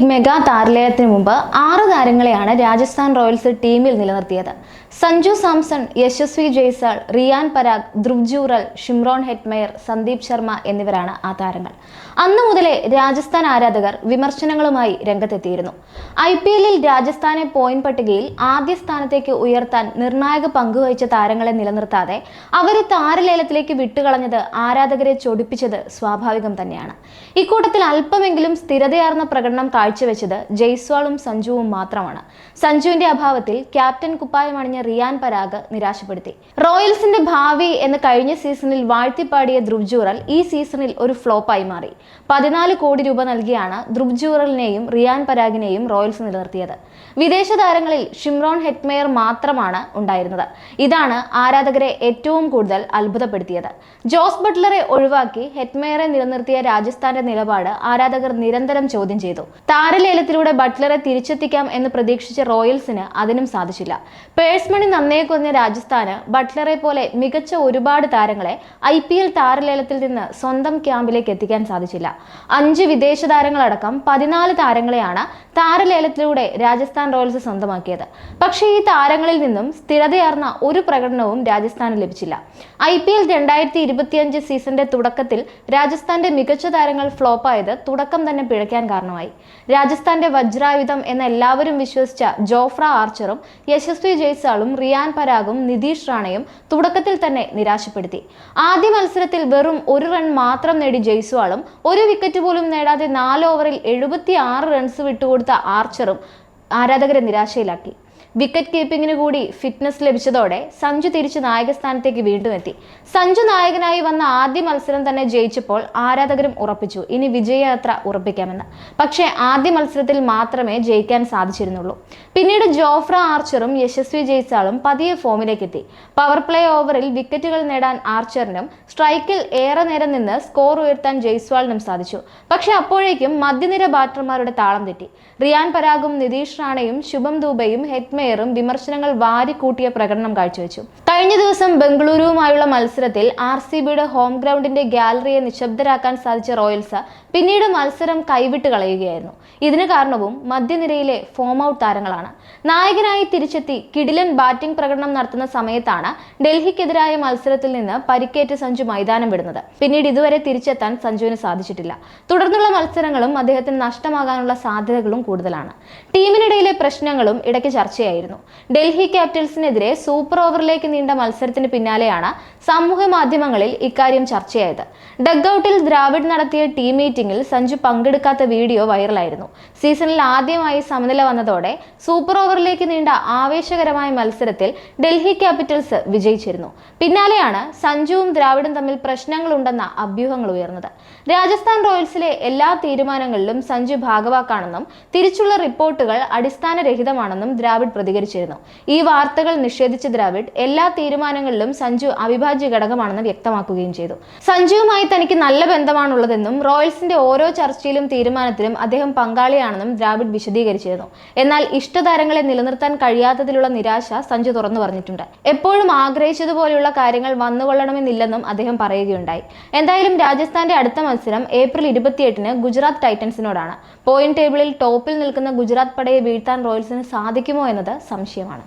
League mega താരലേലത്തിന് മുമ്പ് 6 താരങ്ങളെയാണ് Rajasthan Royals ടീമിൽ നിലനിർത്തിയത്. Sanju Samson, Yashasvi Jaiswal, Riyan Parag, Dhruv Jurel, Shimron Hetmyer, Sandeep Sharma എന്നിവരാണ് ആ താരങ്ങൾ. അന്നു മുതലേ രാജസ്ഥാൻ ആരാധകർ വിമർശനങ്ങളുമായി രംഗത്തെത്തിയിരുന്നു. IPL-ൽ രാജസ്ഥാനെ പോയിന്റ് പട്ടികയിൽ ആദ്യ സ്ഥാനത്തേക്ക് ഉയർത്താൻ നിർണായക പങ്കുവഹിച്ച താരങ്ങളെ നിലനിർത്താതെ അവരെ താരലേലത്തിലേക്ക് വിട്ടുകളഞ്ഞത് ആരാധകരെ ചൊടിപ്പിച്ചത് സ്വാഭാവികം തന്നെയാണ്. ഇക്കൂട്ടത്തിൽ അല്പമെങ്കിലും സ്ഥിരതയാർന്ന പ്രകടനം കാഴ്ചവെച്ചത് ജയ്സ്വാളും സഞ്ജുവും മാത്രമാണ്. സഞ്ജുവിന്റെ അഭാവത്തിൽ ക്യാപ്റ്റൻ കുപ്പായമണിഞ്ഞ റിയാൻ പരാഗ് നിരാശപ്പെടുത്തി. റോയൽസിന്റെ ഭാവി എന്ന് കഴിഞ്ഞ സീസണിൽ വാഴ്ത്തിപ്പാടിയ ധ്രുവ് ജൂറൽ ഈ സീസണിൽ ഒരു ഫ്ലോപ്പായി മാറി. 14 കോടി രൂപ നൽകിയാണ് ധ്രുവ് ജൂറലിനെയും റിയാൻ പരാഗിനെയും റോയൽസ് നിലനിർത്തിയത്. വിദേശ താരങ്ങളിൽ ഷിംറോൺ ഹെറ്റ്മെയർ മാത്രമാണ് ഉണ്ടായിരുന്നത്. ഇതാണ് ആരാധകരെ ഏറ്റവും കൂടുതൽ അത്ഭുതപ്പെടുത്തിയത്. ജോസ് ബട്ട്ലറെ ഒഴിവാക്കി ഹെറ്റ്മെയറെ നിലനിർത്തിയ രാജസ്ഥാന്റെ നിലപാട് ആരാധകർ നിരന്തരം ചോദ്യം ചെയ്തു. താരലേലത്തിലൂടെ ബട്ട്ലറെ തിരിച്ചെത്തിക്കാം എന്ന് പ്രതീക്ഷിച്ച റോയൽസിന് അതിനും സാധിച്ചില്ല. പേഴ്സ് മണി നന്നേ കുറഞ്ഞ രാജസ്ഥാന് ബട്ട്ലറെ പോലെ മികച്ച ഒരുപാട് താരങ്ങളെ IPL താരലേലത്തിൽ നിന്ന് സ്വന്തം ക്യാമ്പിലേക്ക് എത്തിക്കാൻ സാധിച്ചില്ല. 5 വിദേശ താരങ്ങളടക്കം 14 താരങ്ങളെയാണ് താരലേലത്തിലൂടെ രാജസ്ഥാൻ റോയൽസ് സ്വന്തമാക്കിയത്. പക്ഷേ ഈ താരങ്ങളിൽ നിന്നും സ്ഥിരതയാർന്ന ഒരു പ്രകടനവും രാജസ്ഥാന് ലഭിച്ചില്ല. IPL 2025 സീസണിന്റെ തുടക്കത്തിൽ രാജസ്ഥാന്റെ മികച്ച താരങ്ങൾ ഫ്ലോപ്പായത് തുടക്കം തന്നെ പിഴയ്ക്കാൻ കാരണമായി. രാജസ്ഥാന്റെ വജ്രായുധം എന്ന് എല്ലാവരും വിശ്വസിച്ച ജോഫ്ര ആർച്ചറും യശസ്വി ജയ്സ്വാളും റിയാൻ പരാഗും നിതീഷ് റാണയും തുടക്കത്തിൽ തന്നെ നിരാശപ്പെടുത്തി. ആദ്യ മത്സരത്തിൽ വെറും 1 റൺ മാത്രം നേടി ജയ്സ്വാളും 1 വിക്കറ്റ് പോലും നേടാതെ 4 ഓവറിൽ 76 റൺസ് വിട്ടുകൊടുത്ത ആർച്ചറും ആരാധകരെ നിരാശയിലാക്കി. വിക്കറ്റ് കീപ്പിങ്ങിന് കൂടി ഫിറ്റ്നസ് ലഭിച്ചതോടെ സഞ്ജു തിരിച്ച് നായകസ്ഥാനത്തേക്ക് വീണ്ടും എത്തി. സഞ്ജു നായകനായി വന്ന ആദ്യ മത്സരം തന്നെ ജയിച്ചപ്പോൾ ആരാധകരും ഉറപ്പിച്ചു ഇനി വിജയയാത്ര ഉറപ്പിക്കാമെന്ന്. പക്ഷേ ആദ്യ മത്സരത്തിൽ മാത്രമേ ജയിക്കാൻ സാധിച്ചിരുന്നുള്ളൂ. പിന്നീട് ജോഫ്ര ആർച്ചറും യശസ്വി ജയ്സ്വാളും പതിയെ ഫോമിലേക്ക് എത്തി. പവർ പ്ലേ ഓവറിൽ വിക്കറ്റുകൾ നേടാൻ ആർച്ചറിനും സ്ട്രൈക്കിൽ ഏറെ നേരം നിന്ന് സ്കോർ ഉയർത്താൻ ജയ്സ്വാളിനും സാധിച്ചു. പക്ഷേ അപ്പോഴേക്കും മധ്യനിര ബാറ്റർമാരുടെ താളം തെറ്റി. റിയാൻ പരാഗും നിതീഷ് റാണയും ശുഭം ദൂബെയും ഹെറ്റ്മെയറും വിമർശനങ്ങൾ വാരിക്കൂട്ടിയ പ്രകടനം കാഴ്ചവെച്ചു. കഴിഞ്ഞ ദിവസം ബംഗളൂരുവുമായുള്ള മത്സരത്തിൽ RCBയുടെ ഹോം ഗ്രൗണ്ടിന്റെ ഗാലറിയെ നിശബ്ദരാക്കാൻ സാധിച്ച റോയൽസ് പിന്നീട് മത്സരം കൈവിട്ട് കളയുകയായിരുന്നു. ഇതിന് കാരണവും മധ്യനിരയിലെ ഫോം ഔട്ട് താരങ്ങളാണ്. നായകനായി തിരിച്ചെത്തി കിടിലൻ ബാറ്റിംഗ് പ്രകടനം നടത്തുന്ന സമയത്താണ് ഡൽഹിക്കെതിരായ മത്സരത്തിൽ നിന്ന് പരിക്കേറ്റ് സഞ്ജു മൈതാനം വിടുന്നത്. പിന്നീട് ഇതുവരെ തിരിച്ചെത്താൻ സഞ്ജുവിന് സാധിച്ചിട്ടില്ല. തുടർന്നുള്ള മത്സരങ്ങളും അദ്ദേഹത്തിന് നഷ്ടമാകാനുള്ള സാധ്യതകളും കൂടുതലാണ്. ടീമിനിടയിലെ പ്രശ്നങ്ങളും ഇടയ്ക്ക് ചർച്ചയായിരുന്നു. ഡൽഹി ക്യാപിറ്റൽസിനെതിരെ സൂപ്പർ ഓവറിലേക്ക് നീണ്ട മത്സരത്തിന് പിന്നാലെയാണ് സാമൂഹ്യ മാധ്യമങ്ങളിൽ ഇക്കാര്യം ചർച്ചയായത്. ഡഗ്ഔട്ടിൽ ദ്രാവിഡ് നടത്തിയ ടീം മീറ്റിംഗിൽ സഞ്ജു പങ്കെടുക്കാത്ത വീഡിയോ വൈറലായിരുന്നു. സീസണിൽ ആദ്യമായി സമനില വന്നതോടെ സൂപ്പർ ഓവറിലേക്ക് നീണ്ട ആവേശകരമായ മത്സരത്തിൽ ഡൽഹി ക്യാപിറ്റൽസ് വിജയിച്ചിരുന്നു. പിന്നാലെയാണ് സഞ്ജുവും ദ്രാവിഡും തമ്മിൽ പ്രശ്നങ്ങളുണ്ടെന്ന അഭ്യൂഹങ്ങൾ ഉയർന്നത്. രാജസ്ഥാൻ റോയൽസിലെ എല്ലാ തീരുമാനങ്ങളിലും സഞ്ജു ഭാഗവാക്കാണെന്നും തിരിച്ചുള്ള റിപ്പോർട്ടുകൾ അടിസ്ഥാനരഹിതമാണെന്നും ദ്രാവിഡ് പ്രതികരിച്ചിരുന്നു. ഈ വാർത്തകൾ നിഷേധിച്ച ദ്രാവിഡ് എല്ലാ തീരുമാനങ്ങളിലും സഞ്ജു അവിഭാജ്യ ഘടകമാണെന്ന് വ്യക്തമാക്കുകയും ചെയ്തു. സഞ്ജുവുമായി തനിക്ക് നല്ല ബന്ധമാണുള്ളതെന്നും റോയൽസിന്റെ ഓരോ ചർച്ചയിലും തീരുമാനത്തിലും അദ്ദേഹം പങ്കാളിയാണെന്നും ദ്രാവിഡ് വിശദീകരിച്ചിരുന്നു. എന്നാൽ ഇഷ്ടതാരങ്ങളെ നിലനിർത്താൻ കഴിയാത്തതിലുള്ള നിരാശ സഞ്ജു തുറന്നു പറഞ്ഞിട്ടുണ്ട്. എപ്പോഴും ആഗ്രഹിച്ചതുപോലെയുള്ള കാര്യങ്ങൾ വന്നുകൊള്ളണമെന്നില്ലെന്നും അദ്ദേഹം പറയുകയുണ്ടായി. എന്തായാലും രാജസ്ഥാന്റെ അടുത്ത മത്സരം ഏപ്രിൽ 28-ന് ഗുജറാത്ത് ടൈറ്റൻസിനോടാണ്. പോയിന്റ് ടേബിളിൽ ടോപ്പിൽ നിൽക്കുന്ന ഗുജറാത്ത് പടയെ വീഴ്ത്താൻ റോയൽസിന് സാധിക്കുമോ എന്നത് സംശയമാണ്.